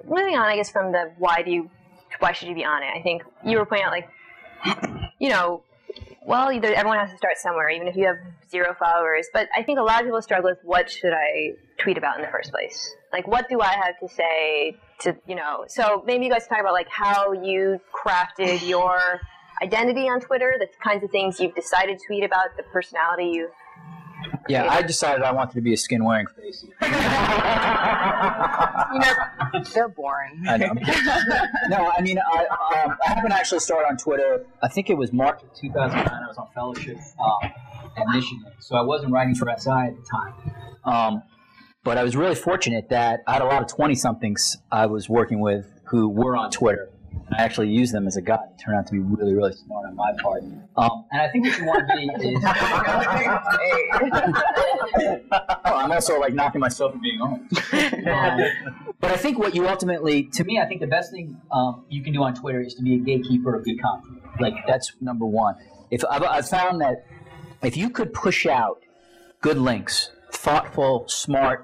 moving on, I guess, from the why should you be on it? I think you were pointing out, like, you know, well, everyone has to start somewhere, even if you have 0 followers. But I think a lot of people struggle with what should I tweet about in the first place? Like, what do I have to say to, you know? So maybe you guys talk about, like, how you crafted your identity on Twitter, the kinds of things you've decided to tweet about, the personality you've Yeah, I decided I wanted to be a skin-wearing face. You know, they're boring. I know. No, I mean, I haven't actually started on Twitter. I think it was March of 2009. I was on fellowship at Michigan, so I wasn't writing for SI at the time. But I was really fortunate that I had a lot of 20-somethings I was working with who were on Twitter. And I actually used them as a guide. It turned out to be really, really smart on my part. And I think what you want to be is... I'm also like knocking myself for being on. But I think what you ultimately, to me, I think the best thing you can do on Twitter is to be a gatekeeper of good content. Like, that's number one. I've found that if you could push out good links, thoughtful, smart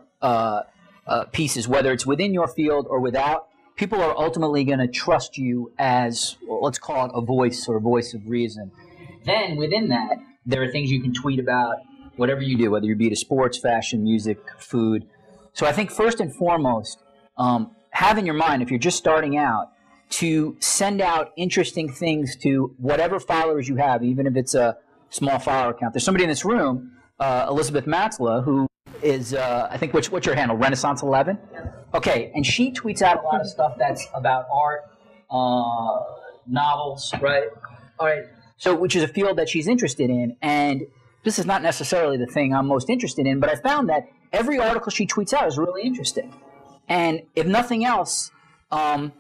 pieces, whether it's within your field or without, people are ultimately going to trust you as, well, let's call it a voice or a voice of reason. Then within that, there are things you can tweet about, whatever you do, whether you be to sports, fashion, music, food. So I think first and foremost, have in your mind, if you're just starting out, to send out interesting things to whatever followers you have, even if it's a small follower count. There's somebody in this room, Elizabeth Matzla, who is, I think, what's your handle, Renaissance 11? Okay, and she tweets out a lot of stuff that's about art, novels, right? All right, so which is a field that she's interested in, and this is not necessarily the thing I'm most interested in, but I found that every article she tweets out is really interesting. And if nothing else, I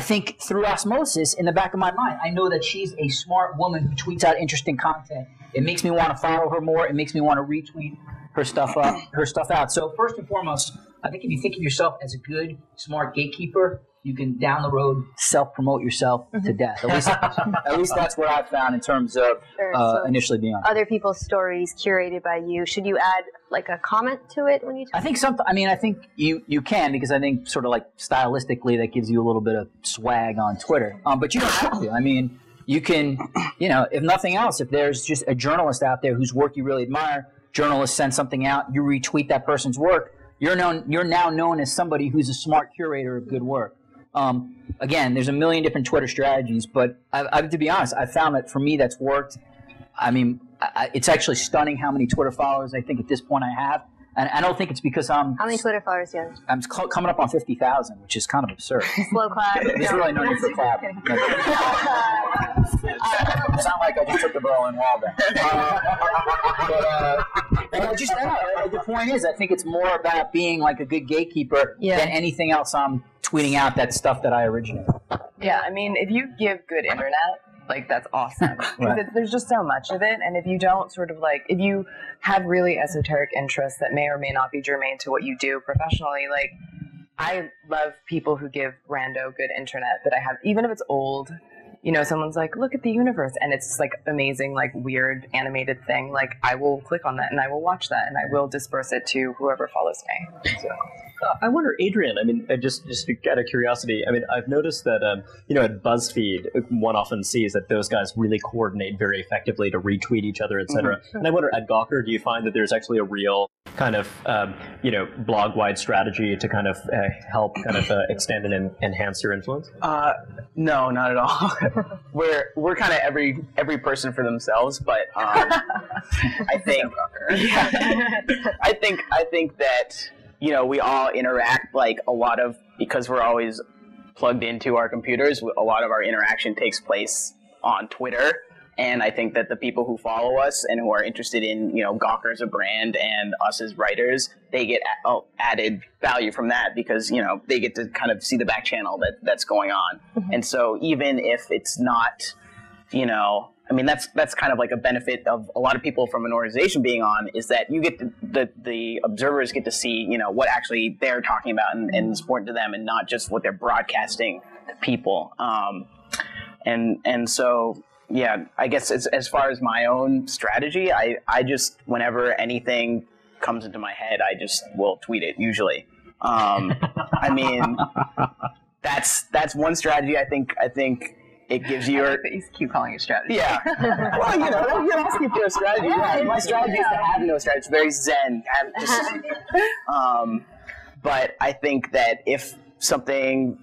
think through osmosis, in the back of my mind, I know that she's a smart woman who tweets out interesting content. It makes me want to follow her more. It makes me want to retweet her stuff out. So first and foremost, I think if you think of yourself as a good, smart gatekeeper, you can down the road self-promote yourself to death. At least that's what I've found in terms of initially being on. Other people's stories curated by you. Should you add like a comment to it when you? I think I think you can, because I think sort of like stylistically that gives you a little bit of swag on Twitter. But you don't have to. I mean, you can, if nothing else, if there's just a journalist out there whose work you really admire, journalist sends something out, you retweet that person's work. You're now known as somebody who's a smart curator of good work. Again, there's a million different Twitter strategies, but to be honest, I found that for me that's worked. I mean, it's actually stunning how many Twitter followers I think at this point I have. And I don't think it's because How many Twitter followers do you have? I'm coming up on 50,000, which is kind of absurd. Slow clap. There's really no need for clapping. It's not like I just took the ball and walled it. The point is, I think it's more about being like a good gatekeeper than anything else I'm tweeting out that stuff that I originated. Yeah, I mean, if you give good internet, like, that's awesome. Because there's just so much of it, and if you don't sort of like, if you have really esoteric interests that may or may not be germane to what you do professionally, like, I love people who give rando good internet that I have, even if it's old. Someone's like, look at the universe, and it's this, like, amazing, like, weird animated thing. Like, I will click on that, and I will watch that, and I will disperse it to whoever follows me. So. I wonder, Adrian, I mean, just out of curiosity, I mean, I've noticed that, at BuzzFeed, one often sees that those guys really coordinate very effectively to retweet each other, et cetera. Mm-hmm. And I wonder, at Gawker, do you find that there's actually a real kind of, blog-wide strategy to kind of help kind of extend and enhance your influence? No, not at all. We're kind of every person for themselves, but I think I think that we all interact like a lot of, because we're always plugged into our computers, a lot of our interaction takes place on Twitter. And I think that the people who follow us and who are interested in, Gawker as a brand and us as writers, they get added value from that because, they get to kind of see the back channel that's going on. Mm-hmm. And so even if it's not, that's kind of like a benefit of a lot of people from an organization being on, is that you get the observers get to see, what actually they're talking about and is important to them, and not just what they're broadcasting to people. And so, yeah, I guess as far as my own strategy, I just, whenever anything comes into my head, I just will tweet it usually. I mean, that's one strategy. I think it gives you. You keep calling it strategy. Yeah. Well, you're asking for a strategy. Yeah. My strategy is to have no strategy. It's very zen. But I think that if something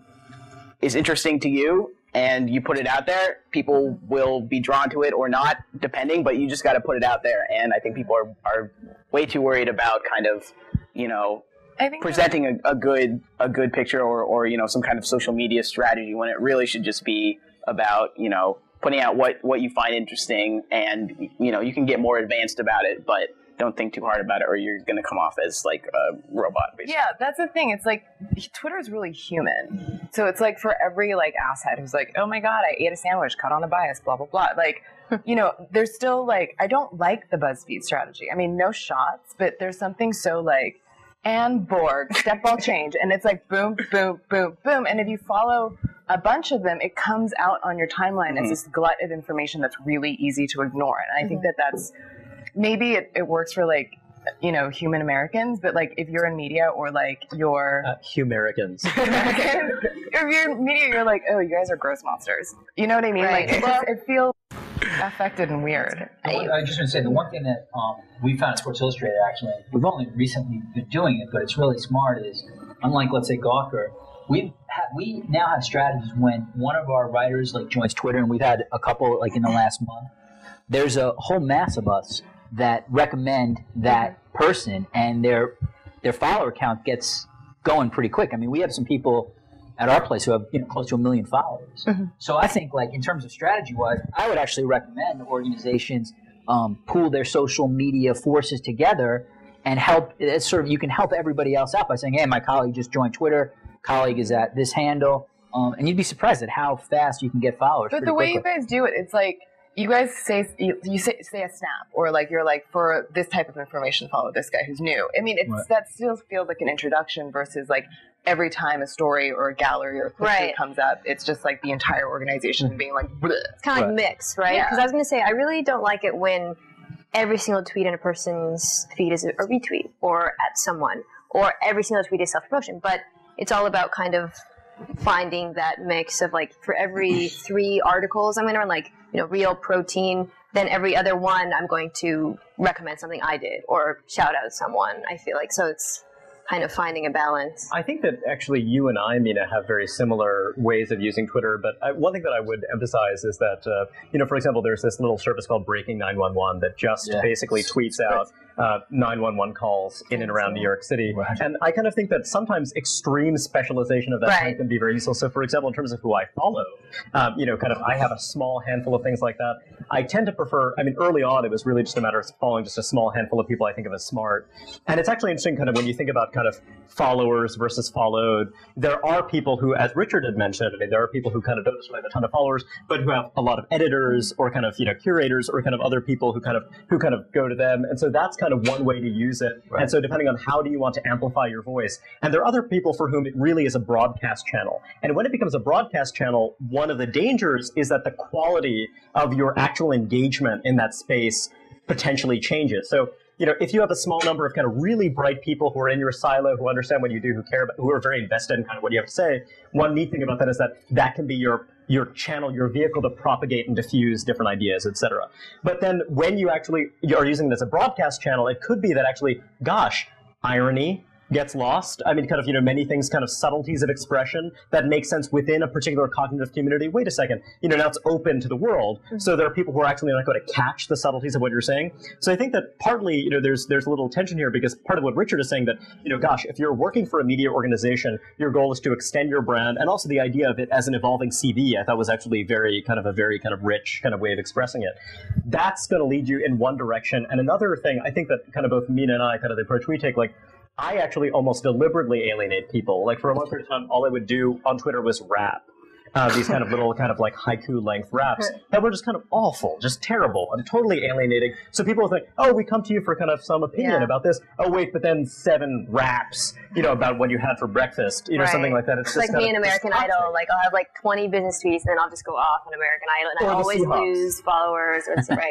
is interesting to you and you put it out there, people will be drawn to it or not, depending. But you just got to put it out there. And I think people are way too worried about kind of, I think presenting a good picture or some kind of social media strategy when it really should just be about putting out what you find interesting, and you can get more advanced about it, but don't think too hard about it or you're going to come off as like a robot, basically. Yeah, that's the thing. It's like Twitter is really human. So it's like for every like asshead who's like, oh my God, I ate a sandwich, cut on a bias, blah, blah, blah. Like, there's still like, I don't like the BuzzFeed strategy. I mean, no shots, but there's something so like, and Borg, step ball change. And it's like boom, boom, boom, boom. And if you follow a bunch of them, it comes out on your timeline as this glut of information that's really easy to ignore. And I think that's, maybe it works for like, human Americans, but like if you're in media or like you're Humericans. if you're in media, you're like, oh, you guys are gross monsters. You know what I mean? Right. Like it feels affected and weird. I was just going to say, the one thing that we found at Sports Illustrated, actually, we've only recently been doing it, but it's really smart, is unlike, let's say, Gawker, we now have strategies when one of our writers like joins Twitter, and we've had a couple like in the last month. There's a whole mass of us that recommend that person, and their follower count gets going pretty quick. I mean, we have some people at our place who have close to 1 million followers. So I think, like, in terms of strategy-wise, I would actually recommend organizations pool their social media forces together and help. It's sort of, you can help everybody else out by saying, hey, my colleague just joined Twitter, colleague is at this handle, and you'd be surprised at how fast you can get followers. But the way you guys do it, it's like, you guys say a snap, or like you're like, for this type of information, follow this guy who's new. I mean, that still feels like an introduction versus like every time a story or a gallery or a picture comes up, it's just like the entire organization being like, bleh. It's kind of like mix, right? Because I was going to say, I really don't like it when every single tweet in a person's feed is a retweet or at someone, or every single tweet is self-promotion. But it's all about kind of finding that mix of like, for every 3 articles I'm going to run, like, real protein, then every other one I'm going to recommend something I did or shout out someone, I feel like. So it's kind of finding a balance. I think that actually you and I, Mina, have very similar ways of using Twitter, but one thing that I would emphasize is that, for example, there's this little service called Breaking 911 that just basically tweets out 911 calls in and around New York City. Right. And I kind of think that sometimes extreme specialization of that kind can be very useful. So, for example, in terms of who I follow, I have a small handful of things like that. I tend to prefer, early on, it was really just a matter of following just a small handful of people I think of as smart. And it's actually interesting kind of when you think about kind of followers versus followed. There are people who, as Richard had mentioned, there are people who kind of don't necessarily have a ton of followers, but who have a lot of editors or kind of, curators or kind of other people who kind of go to them. And so that's kind of one way to use it. Right. And so depending on how do you want to amplify your voice. And there are other people for whom it really is a broadcast channel. And when it becomes a broadcast channel, one of the dangers is that the quality of your actual engagement in that space potentially changes. So, if you have a small number of kind of really bright people who are in your silo, who understand what you do, who care about, who are very invested in kind of what you have to say, one neat thing about that is that can be your channel, your vehicle to propagate and diffuse different ideas, etc. But then when you actually are using it as a broadcast channel, it could be that actually, gosh, irony gets lost. Many things, kind of subtleties of expression that make sense within a particular cognitive community. Wait a second, now it's open to the world. So there are people who are actually not going to catch the subtleties of what you're saying. So I think that partly, there's a little tension here, because part of what Richard is saying that, gosh, if you're working for a media organization, your goal is to extend your brand, and also the idea of it as an evolving CV, I thought was actually a very kind of rich kind of way of expressing it. That's going to lead you in one direction. And another thing, I think that kind of both Mina and I, kind of the approach we take, like, I actually almost deliberately alienate people. Like, for a long period of time, all I would do on Twitter was rap. These kind of little kind of like haiku length raps that were just kind of awful, just terrible and totally alienating. So people would think, oh, we come to you for kind of some opinion about this. Oh, wait, but then 7 raps, about what you had for breakfast, something like that. It's just like me in American Idol. Like, I'll have like 20 business tweets, and then I'll just go off on American Idol, and I always lose followers. Or right.